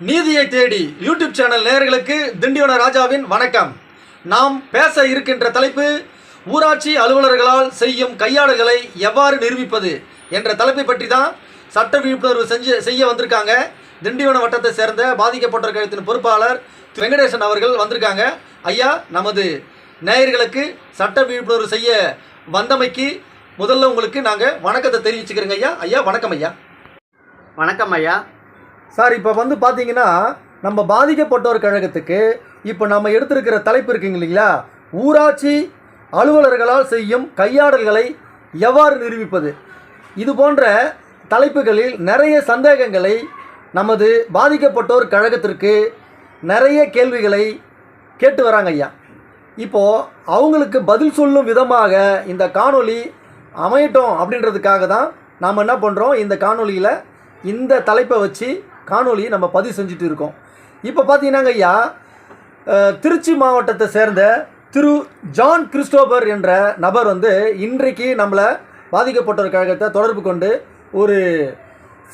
நீதியை தேடி YouTube channel நேயர்களுக்கு திண்டிவன ராஜாவின் வணக்கம். நாம் பேச இருக்கின்ற தலைப்பு ஊராட்சி அலுவலர்களால் செய்யும் கையாடல்களை எவ்வாறு நிரூபிப்பது என்ற தலைப்பை பற்றி தான் சட்ட விழிப்புணர்வு செய்ய வந்திருக்காங்க. திண்டிவன வட்டத்தை சேர்ந்த பாதிக்கப்பட்டோர் கழகத்தின் பொறுப்பாளர் வெங்கடேசன் அவர்கள் வந்திருக்காங்க. ஐயா, நமது நேயர்களுக்கு சட்ட விழிப்புணர்வு செய்ய வந்தமைக்கு முதல்ல உங்களுக்கு நாங்கள் வணக்கத்தை தெரிவிச்சுக்கிறோங்க. ஐயா வணக்கம். வணக்கம் ஐயா. சார், இப்போ பார்த்தீங்கன்னா நம்ம பாதிக்கப்பட்டோர் கழகத்துக்கு இப்போ நம்ம எடுத்திருக்கிற தலைப்பு இருக்குங்க இல்லைங்களா, ஊராட்சி அலுவலர்களால் செய்யும் கையாடல்களை எவ்வாறு நிரூபிப்பது. இது போன்ற தலைப்புகளில் நிறைய சந்தேகங்களை நமது பாதிக்கப்பட்டோர் கழகத்திற்கு நிறைய கேள்விகளை கேட்டு வராங்க ஐயா. இப்போது அவங்களுக்கு பதில் சொல்லும் விதமாக இந்த காணொளி அமையட்டும் அப்படின்றதுக்காக தான் நாம் என்ன பண்ணுறோம், இந்த காணொளியில் இந்த தலைப்பை வச்சு காணொளியை நம்ம பதிவு செஞ்சுட்டு இருக்கோம். இப்போ பார்த்தீங்கன்னாங்க ஐயா, திருச்சி மாவட்டத்தை சேர்ந்த திரு ஜான் கிறிஸ்டோபர் என்ற நபர் இன்றைக்கு நம்மளை பாதிக்கப்பட்டோர் கழகத்தை தொடர்பு கொண்டு ஒரு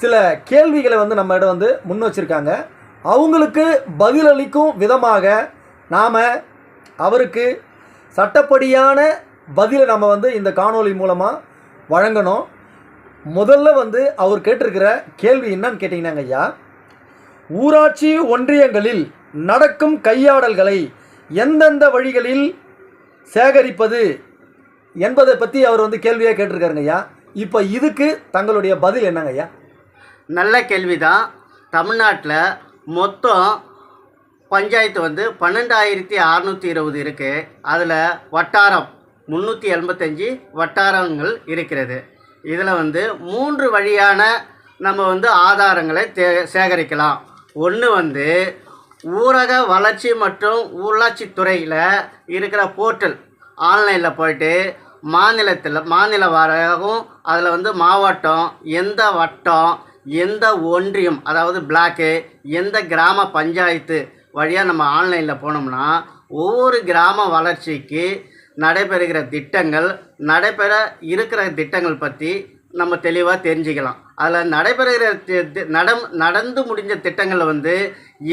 சில கேள்விகளை நம்ம இடம் முன் வச்சுருக்காங்க. அவங்களுக்கு பதிலளிக்கும் விதமாக நாம் அவருக்கு சட்டப்படியான பதிலை நம்ம இந்த காணொளி மூலமாக வழங்கணும். முதல்ல அவர் கேட்டிருக்கிற கேள்வி என்னன்னு கேட்டிங்கன்னாங்க ஐயா, ஊராட்சி ஒன்றியங்களில் நடக்கும் கையாடல்களை எந்தெந்த வழிகளில் சேகரிப்பது என்பதை பற்றி அவர் கேள்வியாக கேட்டிருக்காருங்க ஐயா. இப்போ இதுக்கு தங்களுடைய பதில் என்னங்க ஐயா? நல்ல கேள்வி தான். தமிழ்நாட்டில் மொத்தம் பஞ்சாயத்து 12,620 இருக்குது. அதில் வட்டாரம் 375 வட்டாரங்கள் இருக்கிறது. இதில் 3 வழியான நம்ம ஆதாரங்களை சேகரிக்கலாம். ஒன்று ஊரக வளர்ச்சி மற்றும் உள்ளாட்சித்துறையில் இருக்கிற போர்ட்டல், ஆன்லைனில் போய்ட்டு மாநில வாரியாகவும் அதில் மாவட்டம், எந்த வட்டம், எந்த ஒன்றியம், அதாவது பிளாக்கு, எந்த கிராம பஞ்சாயத்து வழியாக நம்ம ஆன்லைனில் போனோம்னா ஒவ்வொரு கிராம வளர்ச்சிக்கு நடைபெறுகிற திட்டங்கள், நடைபெற இருக்கிற திட்டங்கள் பற்றி நம்ம தெளிவாக தெரிஞ்சுக்கலாம். அதில் நடைபெறுகிற நடந்து முடிஞ்ச திட்டங்களில்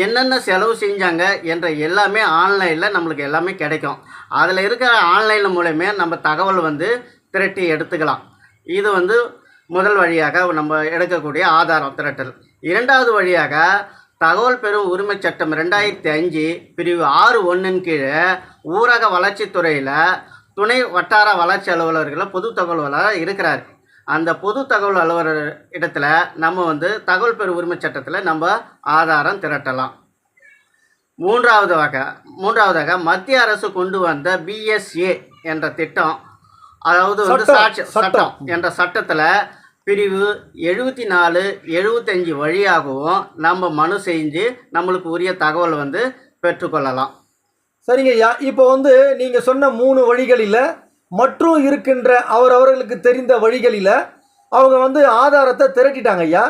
என்னென்ன செலவு செஞ்சாங்க என்ற எல்லாமே ஆன்லைனில் நம்மளுக்கு எல்லாமே கிடைக்கும். அதில் இருக்கிற ஆன்லைன் மூலமே நம்ம தகவல் திரட்டி எடுத்துக்கலாம். இது முதல் வழியாக நம்ம எடுக்கக்கூடிய ஆதாரம் திரட்டல். இரண்டாவது வழியாக தகவல் பெறும் உரிமை சட்டம் 2005 பிரிவு 6(1) கீழே ஊரக வளர்ச்சித்துறையில் துணை வட்டார வளர்ச்சி அலுவலர்களில் பொது தகவல்களாக இருக்கிறார். அந்த பொது தகவல் அலுவலர் இடத்துல நம்ம தகவல் பெறும் உரிமை சட்டத்தில் நம்ம ஆதாரம் திரட்டலாம். மூன்றாவதாக மத்திய அரசு கொண்டு வந்த BSA என்ற திட்டம், அதாவது சட்டம் என்ற சட்டத்தில் பிரிவு 74, 75 வழியாகவும் நம்ம மனு செஞ்சு நம்மளுக்கு உரிய தகவல் பெற்றுக்கொள்ளலாம். சரிங்க ஐயா. இப்போ நீங்கள் சொன்ன 3 வழிகளில் மற்றும் இருக்கின்ற அவர்களுக்கு தெரிந்த வழிகளில் அவங்க ஆதாரத்தை திரட்டிட்டாங்க ஐயா.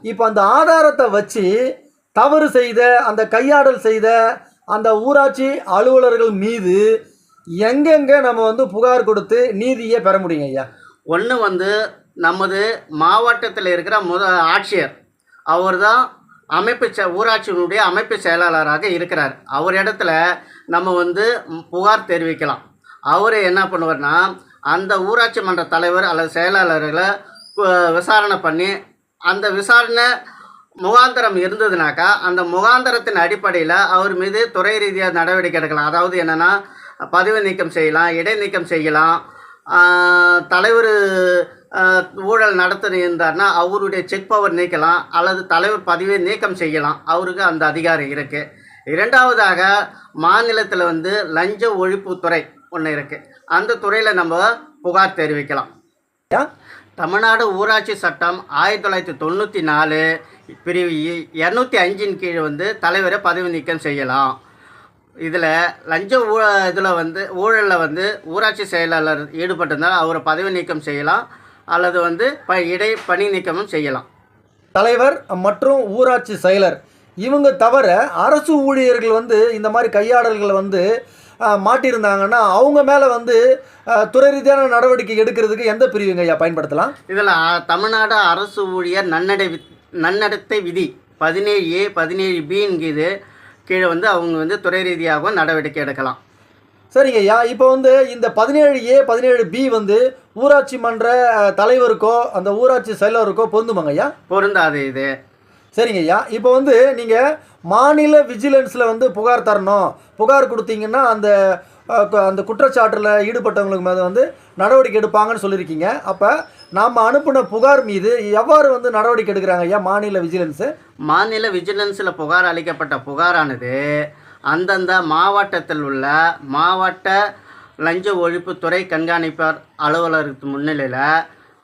இப்போ அந்த ஆதாரத்தை வச்சு தவறு செய்த, அந்த கையாடல் செய்த அந்த ஊராட்சி அலுவலர்கள் மீது எங்கெங்கே நம்ம புகார் கொடுத்து நீதியை பெற முடியுங்க ஐயா? ஒன்று நமது மாவட்டத்தில் இருக்கிற ஆட்சியர், அவர் தான் ஊராட்சியினுடைய அமைப்பு செயலாளராக இருக்கிறார். அவர் இடத்துல நம்ம புகார் தெரிவிக்கலாம். அவர் என்ன பண்ணுவார்னா, அந்த ஊராட்சி மன்ற தலைவர் அல்லது செயலாளர்களை விசாரணை பண்ணி, அந்த விசாரணை முகாந்திரம் இருந்ததுனாக்கா அந்த முகாந்திரத்தின் அடிப்படையில் அவர் மீது துறை ரீதியாக நடவடிக்கை எடுக்கலாம். அதாவது என்னென்னா, பதவி நீக்கம் செய்யலாம், இடைநீக்கம் செய்யலாம். தலைவர் ஊழல் நடத்திருந்தார்னா அவருடைய செக் பவர் நீக்கலாம், அல்லது தலைவர் பதவியை நீக்கம் செய்யலாம். அவருக்கு அந்த அதிகாரம் இருக்குது. இரண்டாவதாக மாநிலத்தில் லஞ்ச ஒழிப்புத்துறை ஒன்று இருக்குது. அந்த துறையில் நம்ம புகார் தெரிவிக்கலாம். தமிழ்நாடு ஊராட்சி சட்டம் 1994 பிரிவு 205 கீழ் தலைவரை பதவி நீக்கம் செய்யலாம். இதில் லஞ்ச இதில் ஊழலில் ஊராட்சி செயலாளர் ஈடுபட்டிருந்தால் அவரை பதவி நீக்கம் செய்யலாம், அல்லது பணி நீக்கமும் செய்யலாம். தலைவர் மற்றும் ஊராட்சி செயலர் இவங்க தவிர அரசு ஊழியர்கள் இந்த மாதிரி கையாடல்களை மாட்டியிருந்தாங்கன்னா அவங்க மேலே துறை ரீதியான நடவடிக்கை எடுக்கிறதுக்கு எந்த பிரிவுங்க ஐயா பயன்படுத்தலாம்? இதில் தமிழ்நாடு அரசு ஊழியர் நன்னடத்தை விதி 17A 17Bங்கிறது கீழே வந்து அவங்க வந்து துறை ரீதியாகவும் நடவடிக்கை எடுக்கலாம். சரிங்க ஐயா. இப்போ வந்து இந்த 17A 17B வந்து ஊராட்சி மன்ற தலைவருக்கோ அந்த ஊராட்சி செயலருக்கோ பொருந்துமாங்க ஐயா? பொருந்தாது இது. சரிங்க ஐயா. இப்போ வந்து நீங்கள் மாநில விஜிலன்ஸில் வந்து புகார் தரணும், புகார் கொடுத்தீங்கன்னா அந்த அந்த குற்றச்சாட்டில் ஈடுபட்டவங்களுக்கு மேலே வந்து நடவடிக்கை எடுப்பாங்கன்னு சொல்லியிருக்கீங்க. அப்போ நாம் அனுப்பின புகார் மீது எவ்வாறு வந்து நடவடிக்கை எடுக்கிறாங்க ஐயா மாநில விஜிலன்ஸு? மாநில விஜிலன்ஸில் புகார் அளிக்கப்பட்ட புகாரானது அந்தந்த மாவட்டத்தில் உள்ள மாவட்ட லஞ்ச ஒழிப்புத்துறை கண்காணிப்பாளர் அலுவலருக்கு முன்னிலையில்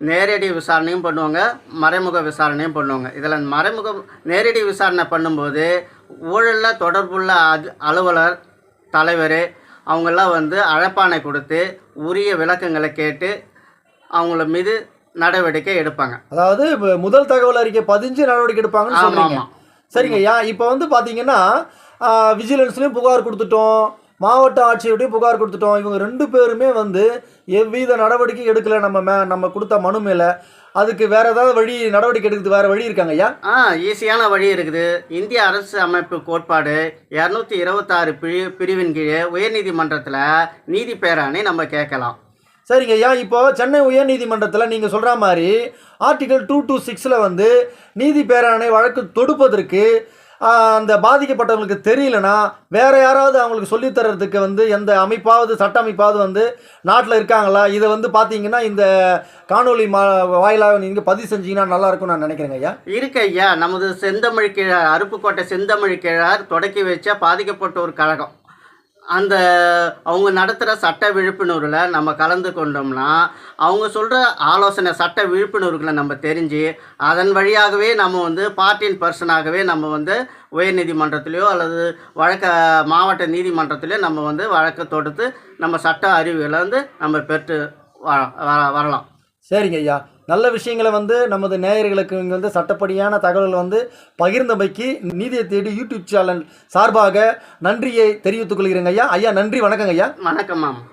நேரடி விசாரணையும் பண்ணுவாங்க, மறைமுக விசாரணையும் பண்ணுவாங்க. இதில் நேரடி விசாரணை பண்ணும்போது ஊழலில் தொடர்புள்ள அலுவலர் தலைவர் அவங்கெல்லாம் வந்து அழைப்பாணை கொடுத்து உரிய விளக்கங்களை கேட்டு அவங்கள மீது நடவடிக்கை எடுப்பாங்க. அதாவது முதல் தகவல் அறிக்கை பதிஞ்சு நடவடிக்கை எடுப்பாங்கன்னு சொல்றீங்க. சரிங்க ஐயா. இப்போ வந்து பார்த்தீங்கன்னா விஜிலன்ஸ்லேயும் புகார் கொடுத்துட்டோம், மாவட்ட ஆட்சியர்கிட்டையும் புகார் கொடுத்துட்டோம். இவங்க 2 பேருமே வந்து எவ்வித நடவடிக்கை எடுக்கலை நம்ம கொடுத்த மனு மேலே. அதுக்கு வேறு ஏதாவது நடவடிக்கை எடுக்கிறது வேறு வழி இருக்காங்க ஐயா? ஈஸியான வழி இருக்குது. இந்திய அரசு அமைப்பு கோட்பாடு 226 பிரிவின் கீழே உயர்நீதிமன்றத்தில் நீதி பேராணை நம்ம கேட்கலாம். சரிங்க ஐயா. இப்போ சென்னை உயர்நீதிமன்றத்தில் நீங்கள் சொல்கிற மாதிரி ஆர்டிகல் 226 வந்து நீதி பேராணை வழக்கு தொடுப்பதற்கு அந்த பாதிக்கப்பட்டவங்களுக்கு தெரியலனா வேறு யாராவது அவங்களுக்கு சொல்லித்தரதுக்கு வந்து எந்த அமைப்பாவது சட்ட அமைப்பாவது வந்து நாட்டில் இருக்காங்களா? இதை வந்து பார்த்தீங்கன்னா இந்த காணொலி வாயிலாக நீங்கள் பதிவு செஞ்சீங்கன்னா நல்லாயிருக்கும் நான் நினைக்கிறேங்க ஐயா. இருக்கு ஐயா. நமது செந்தமிழ் கிழார் அருப்புக்கோட்டை செந்தமிழ் கிழார் தொடக்கி வச்ச பாதிக்கப்பட்டோர் கழகம் அந்த அவங்க நடத்துகிற சட்ட விழிப்புணர்வில் நம்ம கலந்து கொண்டோம்னா அவங்க சொல்கிற ஆலோசனை சட்ட விழிப்புணர்வுகளை நம்ம தெரிஞ்சு அதன் வழியாகவே நம்ம வந்து பார்ட்டின் பர்சனாகவே நம்ம வந்து உயர்நீதிமன்றத்திலையோ அல்லது மாவட்ட நீதிமன்றத்திலையோ நம்ம வந்து வழக்கு தொடுத்து நம்ம சட்ட அறிவுகளை வந்து நம்ம பெற்று வரலாம். சரிங்க ஐயா. நல்ல விஷயங்களை வந்து நமது நேயர்களுக்கு இங்கே வந்து சட்டப்படியான தகவல்கள் வந்து பகிர்ந்தமைக்கு நீதியை தேடி யூடியூப் சேனல் சார்பாக நன்றியை தெரிவித்துக் கொள்கிறேங்க ஐயா. ஐயா நன்றி. வணக்கங்க ஐயா. வணக்கம் மாமா.